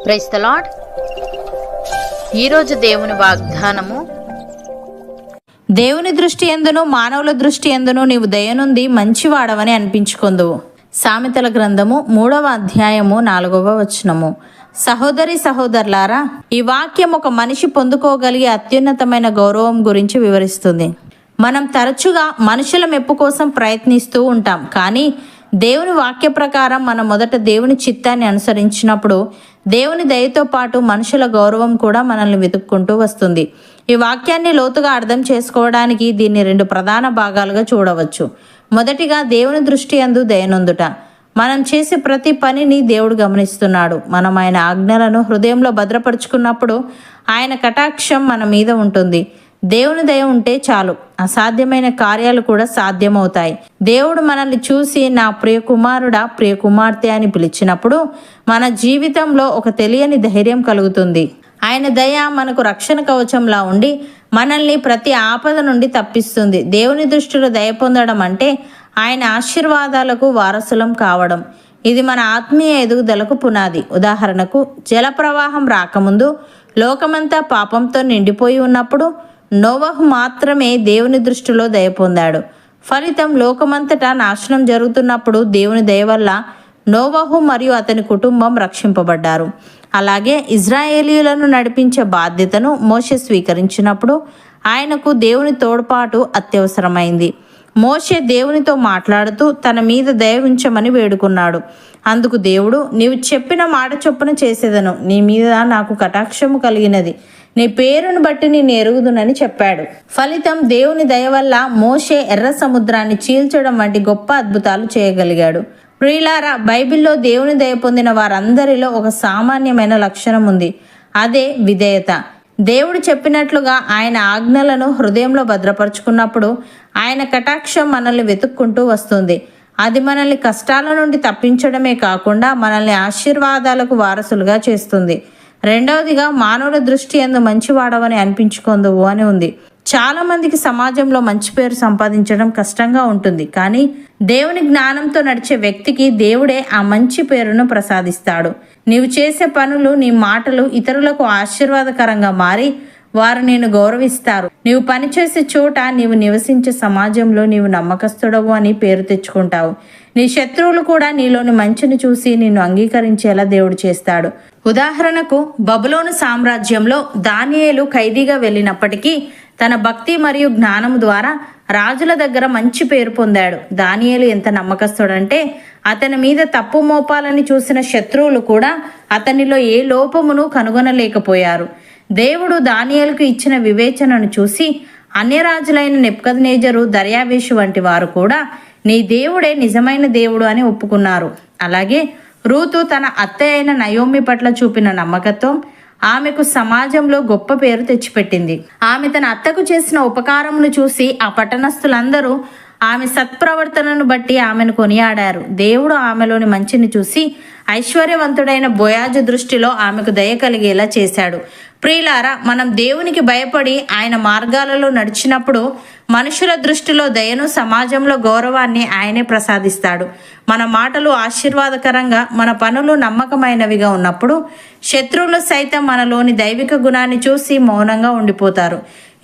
Praise the lord. ఈరోజు దేవుని వాగ్దానము, దేవుని దృష్టి యందును మానవుల దృష్టి యందును నీవు దయనుంది మంచివాడవని అనిపించుకొందువు. సామెతల గ్రంథము 3వ అధ్యాయము 4వ వచనము. సహోదరి సహోదరులారా, ఈ వాక్యం ఒక మనిషి పొందుకోగలిగే అత్యున్నతమైన గౌరవం గురించి వివరిస్తుంది. మనం తరచుగా మనుషుల మెప్పు కోసం ప్రయత్నిస్తూ ఉంటాం, కానీ దేవుని వాక్య ప్రకారం మనం మొదట దేవుని చిత్తాన్ని అనుసరించినప్పుడు దేవుని దయతో పాటు మనుషుల గౌరవం కూడా మనల్ని వెతుక్కుంటూ వస్తుంది. ఈ వాక్యాన్ని లోతుగా అర్థం చేసుకోవడానికి దీన్ని 2 ప్రధాన భాగాలుగా చూడవచ్చు. మొదటిగా, దేవుని దృష్టి యందు దయనొందుట. మనం చేసే ప్రతి పనిని దేవుడు గమనిస్తున్నాడు. మనం ఆయన ఆజ్ఞలను హృదయంలో భద్రపరుచుకున్నప్పుడు ఆయన కటాక్షం మన మీద ఉంటుంది. దేవుని దయ ఉంటే చాలు, అసాధ్యమైన కార్యాలు కూడా సాధ్యమవుతాయి. దేవుడు మనల్ని చూసి నా ప్రియ కుమారుడా, ప్రియ కుమార్తె అని పిలిచినప్పుడు మన జీవితంలో ఒక తెలియని ధైర్యం కలుగుతుంది. ఆయన దయ మనకు రక్షణ కవచంలా ఉండి మనల్ని ప్రతి ఆపద నుండి తప్పిస్తుంది. దేవుని దృష్టిలో దయ పొందడం అంటే ఆయన ఆశీర్వాదాలకు వారసులం కావడం. ఇది మన ఆత్మీయ ఎదుగుదలకు పునాది. ఉదాహరణకు, జల ప్రవాహం రాకముందు లోకమంతా పాపంతో నిండిపోయి ఉన్నప్పుడు నోవహు మాత్రమే దేవుని దృష్టిలో దయ పొందాడు. ఫలితం, లోకమంతటా నాశనం జరుగుతున్నప్పుడు దేవుని దయ వల్ల నోవహు మరియు అతని కుటుంబం రక్షింపబడ్డారు. అలాగే ఇజ్రాయేలీయులను నడిపించే బాధ్యతను మోషే స్వీకరించినప్పుడు ఆయనకు దేవుని తోడ్పాటు అత్యవసరమైంది. మోషే దేవునితో మాట్లాడుతూ తన మీద దయ ఉంచమని వేడుకున్నాడు. అందుకు దేవుడు, నీవు చెప్పిన మాట చొప్పున చేసేదను, నీ మీద నాకు కటాక్షము కలిగినది, నీ పేరును బట్టి నేను ఎరుగుదునని చెప్పాడు. ఫలితం, దేవుని దయ వల్ల మోషే ఎర్ర సముద్రాన్ని చీల్చడం వంటి గొప్ప అద్భుతాలు చేయగలిగాడు. ప్రియులారా, బైబిల్లో దేవుని దయ పొందిన వారందరిలో ఒక సామాన్యమైన లక్షణం ఉంది. అదే విధేయత. దేవుడు చెప్పినట్లుగా ఆయన ఆజ్ఞలను హృదయంలో భద్రపరుచుకున్నప్పుడు ఆయన కటాక్షం మనల్ని వెతుక్కుంటూ వస్తుంది. అది మనల్ని కష్టాల నుండి తప్పించడమే కాకుండా మనల్ని ఆశీర్వాదాలకు వారసులుగా చేస్తుంది. రెండవదిగా, మానవుల దృష్టి యందు మంచివాడవని అనిపించుకొందువు అని ఉంది. చాలా మందికి సమాజంలో మంచి పేరు సంపాదించడం కష్టంగా ఉంటుంది, కానీ దేవుని జ్ఞానంతో నడిచే వ్యక్తికి దేవుడే ఆ మంచి పేరును ప్రసాదిస్తాడు. నీవు చేసే పనులు, నీ మాటలు ఇతరులకు ఆశీర్వాదకరంగా మారి వారు నిన్ను గౌరవిస్తారు. నీవు పనిచేసే చోట, నీవు నివసించే సమాజంలో నీవు నమ్మకస్తుడవు అని పేరు తెచ్చుకుంటావు. నీ శత్రువులు కూడా నీలోని మంచిని చూసి నిన్ను అంగీకరించేలా దేవుడు చేస్తాడు. ఉదాహరణకు, బబులోను సామ్రాజ్యంలో దానియేలు ఖైదీగా వెళ్ళినప్పటికీ తన భక్తి మరియు జ్ఞానము ద్వారా రాజుల దగ్గర మంచి పేరు పొందాడు. దానియేలు ఎంత నమ్మకస్తుడంటే అతని మీద తప్పు మోపాలని చూసిన శత్రువులు కూడా అతనిలో ఏ లోపమును కనుగొనలేకపోయారు. దేవుడు దానియేలుకు ఇచ్చిన వివేచనను చూసి అన్యరాజులైన నెబుకద్నెజరు, దర్యావేషు వంటి వారు కూడా నీ దేవుడే నిజమైన దేవుడు అని ఒప్పుకున్నారు. అలాగే రూతు తన అత్తయ్య అయిన నయోమి పట్ల చూపిన నమ్మకత్వం ఆమెకు సమాజంలో గొప్ప పేరు తెచ్చిపెట్టింది. ఆమె తన అత్తకు చేసిన ఉపకారమును చూసి ఆ పట్టణస్థులందరూ ఆమె సత్ప్రవర్తనను బట్టి ఆమెను కొనియాడారు. దేవుడు ఆమెలోని మంచిని చూసి ఐశ్వర్యవంతుడైన బోయాజు దృష్టిలో ఆమెకు దయ కలిగేలా చేశాడు. ప్రియులారా, మనం దేవునికి భయపడి ఆయన మార్గాలలో నడిచినప్పుడు మనుషుల దృష్టిలో దయను, సమాజంలో గౌరవాన్ని ఆయనే ప్రసాదిస్తాడు. మన మాటలు ఆశీర్వాదకరంగా, మన పనులు నమ్మకమైనవిగా ఉన్నప్పుడు శత్రువులు సైతం మనలోని దైవిక గుణాన్ని చూసి మౌనంగా ఉండిపోతారు.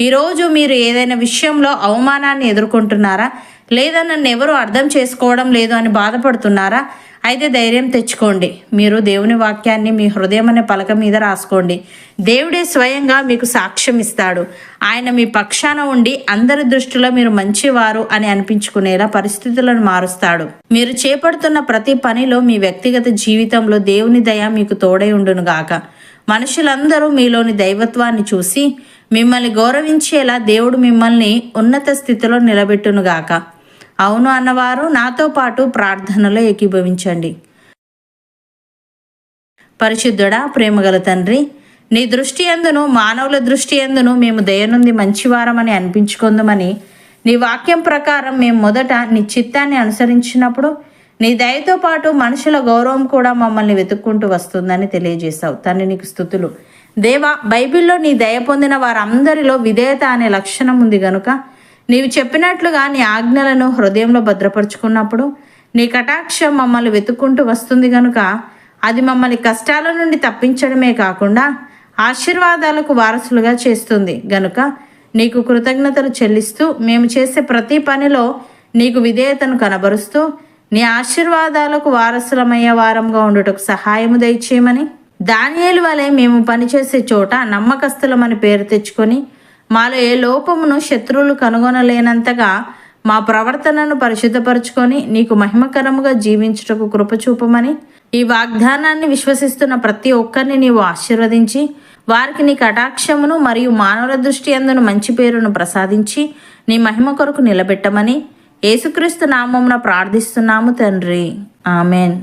ఈరోజు మీరు ఏదైనా విషయంలో అవమానాన్ని ఎదుర్కొంటున్నారా? లేదా నన్ను ఎవరు అర్థం చేసుకోవడం లేదు అని బాధపడుతున్నారా? అయితే ధైర్యం తెచ్చుకోండి. మీరు దేవుని వాక్యాన్ని మీ హృదయం అనే పలక మీద రాసుకోండి. దేవుడే స్వయంగా మీకు సాక్ష్యం ఇస్తాడు. ఆయన మీ పక్షాన ఉండి అందరి దృష్టిలో మీరు మంచివారు అని అనిపించుకునేలా పరిస్థితులను మారుస్తాడు. మీరు చేపడుతున్న ప్రతి పనిలో, మీ వ్యక్తిగత జీవితంలో దేవుని దయ మీకు తోడై ఉండును గాక. మనుషులందరూ మీలోని దైవత్వాన్ని చూసి మిమ్మల్ని గౌరవించేలా దేవుడు మిమ్మల్ని ఉన్నత స్థితిలో నిలబెట్టునుగాక. అవును అన్నవారు నాతో పాటు ప్రార్థనలో ఏకీభవించండి. పరిశుద్ధుడా, ప్రేమగల తండ్రి, నీ దృష్టి యందును మానవుల దృష్టి యందును మేము దయనుంది మంచివారమని అనిపించుకుందామని నీ వాక్యం ప్రకారం మేము మొదట నీ చిత్తాన్ని అనుసరించినప్పుడు నీ దయతో పాటు మనుషుల గౌరవం కూడా మమ్మల్ని వెతుక్కుంటూ వస్తుందని తెలియజేశావు. తండ్రి, నీకు స్తుతులు. దేవా, బైబిల్లో నీ దయ పొందిన వారందరిలో విధేయత అనే లక్షణం ఉంది గనుక నీవు చెప్పినట్లుగా నీ ఆజ్ఞలను హృదయంలో భద్రపరుచుకున్నప్పుడు నీ కటాక్షం మమ్మల్ని వెతుక్కుంటూ వస్తుంది గనుక అది మమ్మల్ని కష్టాల నుండి తప్పించడమే కాకుండా ఆశీర్వాదాలకు వారసులుగా చేస్తుంది గనుక నీకు కృతజ్ఞతలు చెల్లిస్తూ మేము చేసే ప్రతి పనిలో నీకు విధేయతను కనబరుస్తూ నీ ఆశీర్వాదాలకు వారసులమయ్యే వారంగా ఉండుటకు సహాయము దయచేయమని, దానియేలు వలె మేము పనిచేసే చోట నమ్మకస్తులమని పేరు తెచ్చుకొని మాలో ఏ లోపమును శత్రువులు కనుగొనలేనంతగా మా ప్రవర్తనను పరిశుద్ధపరచుకొని నీకు మహిమకరముగా జీవించుటకు కృప చూపమని, ఈ వాగ్దానాన్ని విశ్వసిస్తున్న ప్రతి ఒక్కరిని నీవు ఆశీర్వదించి వారికి నీ కటాక్షమును మరియు మానవుల దృష్టి యందును మంచి పేరును ప్రసాదించి నీ మహిమ కొరకు నిలబెట్టమని యేసుక్రీస్తు నామమున ప్రార్థిస్తున్నాము తండ్రి. ఆమెన్.